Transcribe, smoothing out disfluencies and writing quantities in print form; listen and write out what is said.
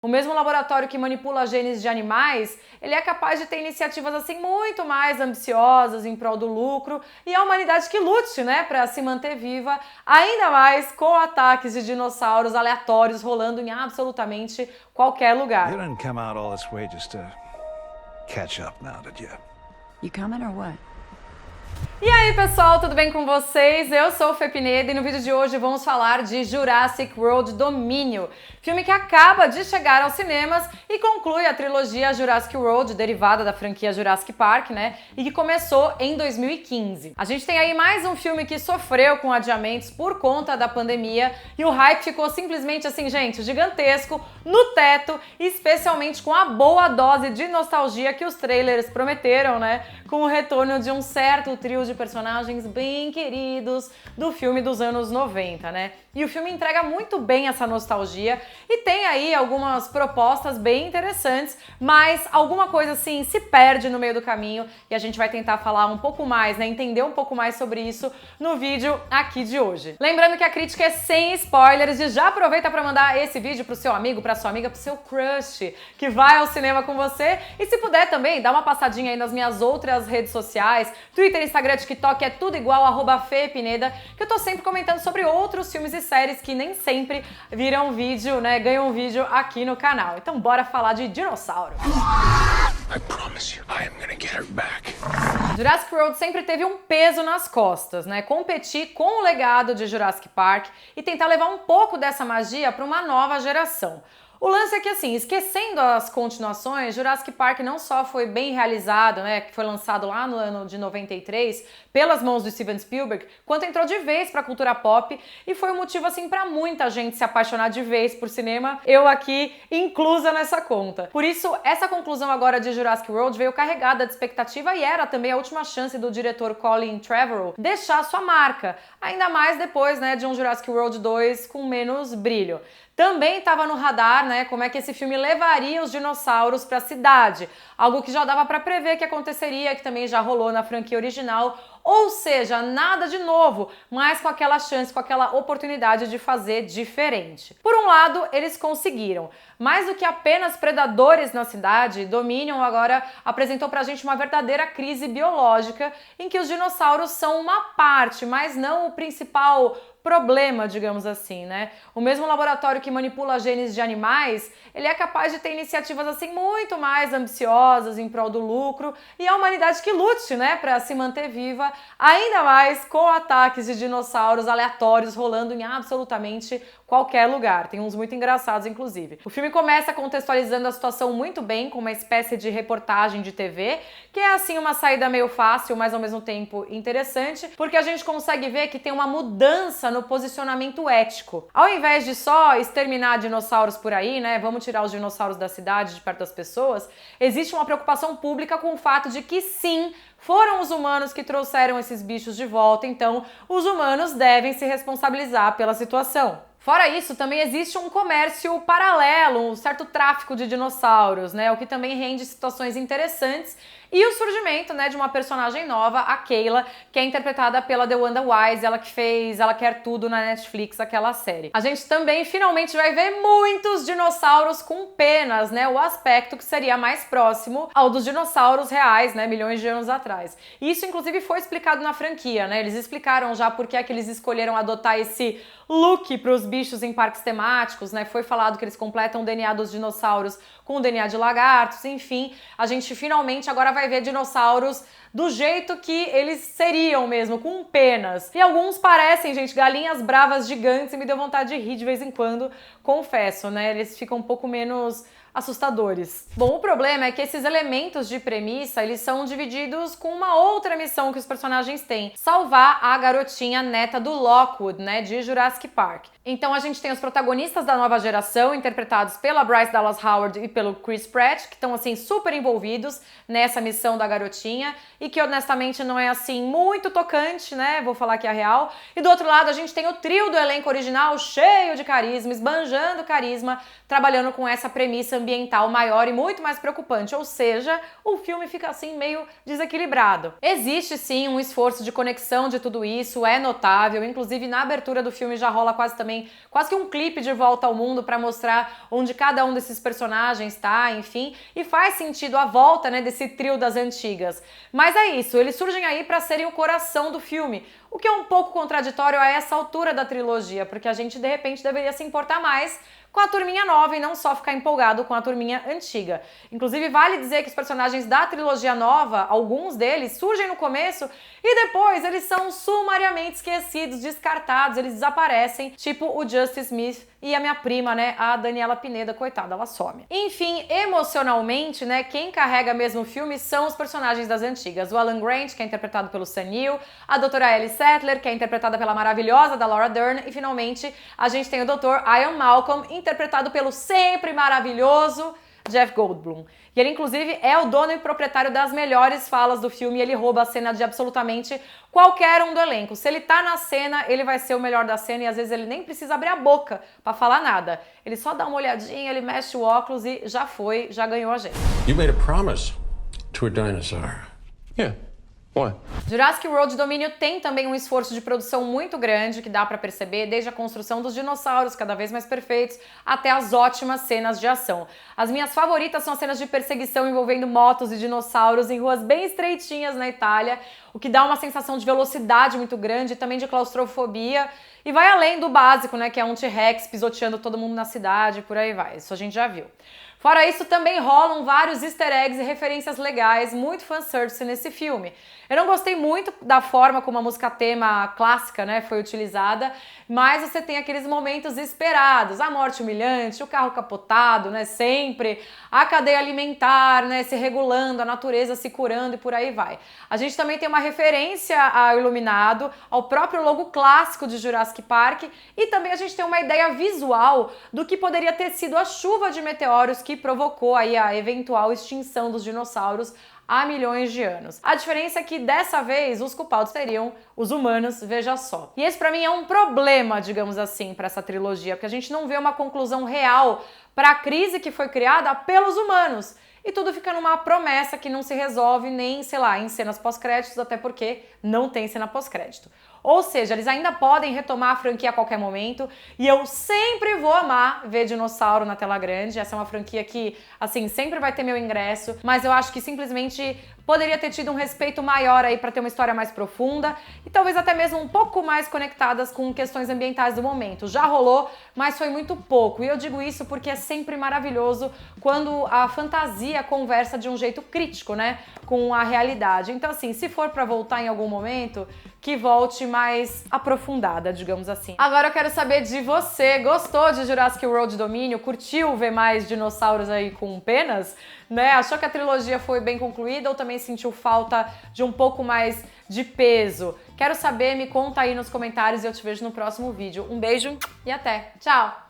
O mesmo laboratório que manipula genes de animais, ele é capaz de ter iniciativas assim muito mais ambiciosas em prol do lucro e a humanidade que lute, né, para se manter viva, ainda mais com ataques de dinossauros aleatórios rolando em absolutamente qualquer lugar. You didn't come out all this way just to catch up now, did you? You coming or what? E aí pessoal, tudo bem com vocês? Eu sou o Fê Pineda e no vídeo de hoje vamos falar de Jurassic World Domínio, filme que acaba de chegar aos cinemas e conclui a trilogia Jurassic World, derivada da franquia Jurassic Park, né? E que começou em 2015. A gente tem aí mais um filme que sofreu com adiamentos por conta da pandemia e o hype ficou simplesmente assim, gente, gigantesco, no teto, especialmente com a boa dose de nostalgia que os trailers prometeram, né? Com o retorno de um certo trio de personagens bem queridos do filme dos anos 90, né? E o filme entrega muito bem essa nostalgia e tem aí algumas propostas bem interessantes, mas alguma coisa assim se perde no meio do caminho e a gente vai tentar falar um pouco mais, né? Entender um pouco mais sobre isso no vídeo aqui de hoje. Lembrando que a crítica é sem spoilers e já aproveita para mandar esse vídeo pro seu amigo, pra sua amiga, pro seu crush que vai ao cinema com você e se puder também, dá uma passadinha aí nas minhas outras redes sociais, Twitter, Instagram, TikTok, é tudo igual, @FePineda, que eu tô sempre comentando sobre outros filmes e séries que nem sempre viram vídeo, né, ganham vídeo aqui no canal. Então bora falar de dinossauro. I promise you, I am gonna get her back. Jurassic World sempre teve um peso nas costas, né? Competir com o legado de Jurassic Park e tentar levar um pouco dessa magia para uma nova geração. O lance é que, assim, esquecendo as continuações, Jurassic Park não só foi bem realizado, né, que foi lançado lá no ano de 93, pelas mãos do Steven Spielberg, quanto entrou de vez pra cultura pop e foi um motivo, assim, pra muita gente se apaixonar de vez por cinema, eu aqui inclusa nessa conta. Por isso, essa conclusão agora de Jurassic World veio carregada de expectativa e era também a última chance do diretor Colin Trevorrow deixar sua marca, ainda mais depois, né, de um Jurassic World 2 com menos brilho. Também estava no radar, né, como é que esse filme levaria os dinossauros para a cidade, algo que já dava para prever que aconteceria, que também já rolou na franquia original, ou seja, nada de novo, mas com aquela chance, com aquela oportunidade de fazer diferente. Por um lado, eles conseguiram. Mais do que apenas predadores na cidade, Dominion agora apresentou pra gente uma verdadeira crise biológica em que os dinossauros são uma parte, mas não o principal problema, digamos assim, né? O mesmo laboratório que manipula genes de animais, ele é capaz de ter iniciativas assim muito mais ambiciosas em prol do lucro e a humanidade que lute, né, para se manter viva, ainda mais com ataques de dinossauros aleatórios rolando em absolutamente qualquer lugar. Tem uns muito engraçados, inclusive. O filme começa contextualizando a situação muito bem, com uma espécie de reportagem de TV, que é assim uma saída meio fácil, mas ao mesmo tempo interessante, porque a gente consegue ver que tem uma mudança no posicionamento ético. Ao invés de só exterminar dinossauros por aí, né, vamos tirar os dinossauros da cidade, de perto das pessoas, existe uma preocupação pública com o fato de que sim, foram os humanos que trouxeram esses bichos de volta, então os humanos devem se responsabilizar pela situação. Fora isso, também existe um comércio paralelo, um certo tráfico de dinossauros, né, o que também rende situações interessantes e o surgimento, né, de uma personagem nova, a Kayla, que é interpretada pela DeWanda Wise, ela que fez Ela Quer Tudo na Netflix, aquela série. A gente também finalmente vai ver muitos dinossauros com penas, né, o aspecto que seria mais próximo ao dos dinossauros reais, né, milhões de anos atrás. Isso, inclusive, foi explicado na franquia, né, eles explicaram já por que é que eles escolheram adotar esse look para os bichos em parques temáticos, né, foi falado que eles completam o DNA dos dinossauros com o DNA de lagartos, enfim, a gente finalmente agora vai ver dinossauros do jeito que eles seriam mesmo, com penas. E alguns parecem, gente, galinhas bravas gigantes e me deu vontade de rir de vez em quando, confesso, né? Eles ficam um pouco menos assustadores. Bom, o problema é que esses elementos de premissa, eles são divididos com uma outra missão que os personagens têm: salvar a garotinha neta do Lockwood, né, de Jurassic Park. Então a gente tem os protagonistas da nova geração, interpretados pela Bryce Dallas Howard e pelo Chris Pratt, que estão assim super envolvidos nessa missão da garotinha e que honestamente não é assim muito tocante, né, vou falar aqui a real. E do outro lado a gente tem o trio do elenco original cheio de carisma, esbanjando carisma, trabalhando com essa premissa ambiental maior e muito mais preocupante, ou seja, o filme fica assim meio desequilibrado. Existe sim um esforço de conexão de tudo isso, é notável, inclusive na abertura do filme já rola quase que um clipe de Volta ao Mundo para mostrar onde cada um desses personagens tá, enfim, e faz sentido a volta, né, desse trio das antigas. Mas é isso, eles surgem aí para serem o coração do filme, o que é um pouco contraditório a essa altura da trilogia, porque a gente de repente deveria se importar mais com a turminha nova e não só ficar empolgado com a turminha antiga. Inclusive, vale dizer que os personagens da trilogia nova, alguns deles, surgem no começo e depois eles são sumariamente esquecidos, descartados, eles desaparecem, tipo o Justice Smith e a minha prima, né, a Daniela Pineda, coitada, ela some. Enfim, emocionalmente, né, quem carrega mesmo o filme são os personagens das antigas. O Alan Grant, que é interpretado pelo Sam Neill, a doutora Ellie Sattler, que é interpretada pela maravilhosa da Laura Dern, e finalmente a gente tem o Dr. Ian Malcolm, interpretado pelo sempre maravilhoso Jeff Goldblum. E ele, inclusive, é o dono e proprietário das melhores falas do filme e ele rouba a cena de absolutamente qualquer um do elenco. Se ele tá na cena, ele vai ser o melhor da cena e às vezes ele nem precisa abrir a boca pra falar nada. Ele só dá uma olhadinha, ele mexe o óculos e já foi, já ganhou a gente. You made a promise to a dinosaur. Yeah. What? Jurassic World Domínio tem também um esforço de produção muito grande que dá pra perceber desde a construção dos dinossauros cada vez mais perfeitos até as ótimas cenas de ação. As minhas favoritas são as cenas de perseguição envolvendo motos e dinossauros em ruas bem estreitinhas na Itália, o que dá uma sensação de velocidade muito grande e também de claustrofobia e vai além do básico, né, que é um T-Rex pisoteando todo mundo na cidade, por aí vai, isso a gente já viu. Fora isso, também rolam vários easter eggs e referências legais, muito fanservice nesse filme. Eu não gostei muito da forma como a música tema clássica, né, foi utilizada, mas você tem aqueles momentos esperados, a morte humilhante, o carro capotado, né, sempre, a cadeia alimentar, né, se regulando, a natureza se curando e por aí vai. A gente também tem uma referência ao Iluminado, ao próprio logo clássico de Jurassic Park e também a gente tem uma ideia visual do que poderia ter sido a chuva de meteoros que provocou aí a eventual extinção dos dinossauros há milhões de anos. A diferença é que dessa vez os culpados seriam os humanos, veja só. E esse pra mim é um problema, digamos assim, para essa trilogia, porque a gente não vê uma conclusão real para a crise que foi criada pelos humanos. E tudo fica numa promessa que não se resolve nem, sei lá, em cenas pós-créditos, até porque não tem cena pós-crédito. Ou seja, eles ainda podem retomar a franquia a qualquer momento e eu sempre vou amar ver dinossauro na tela grande. Essa é uma franquia que, assim, sempre vai ter meu ingresso, mas eu acho que simplesmente poderia ter tido um respeito maior aí para ter uma história mais profunda e talvez até mesmo um pouco mais conectadas com questões ambientais do momento. Já rolou, mas foi muito pouco. E eu digo isso porque é sempre maravilhoso quando a fantasia conversa de um jeito crítico, né, com a realidade. Então, assim, se for para voltar em algum momento, que volte mais aprofundada, digamos assim. Agora eu quero saber de você, gostou de Jurassic World Domínio? Curtiu ver mais dinossauros aí com penas? Né? Achou que a trilogia foi bem concluída ou também sentiu falta de um pouco mais de peso? Quero saber, me conta aí nos comentários e eu te vejo no próximo vídeo. Um beijo e até! Tchau!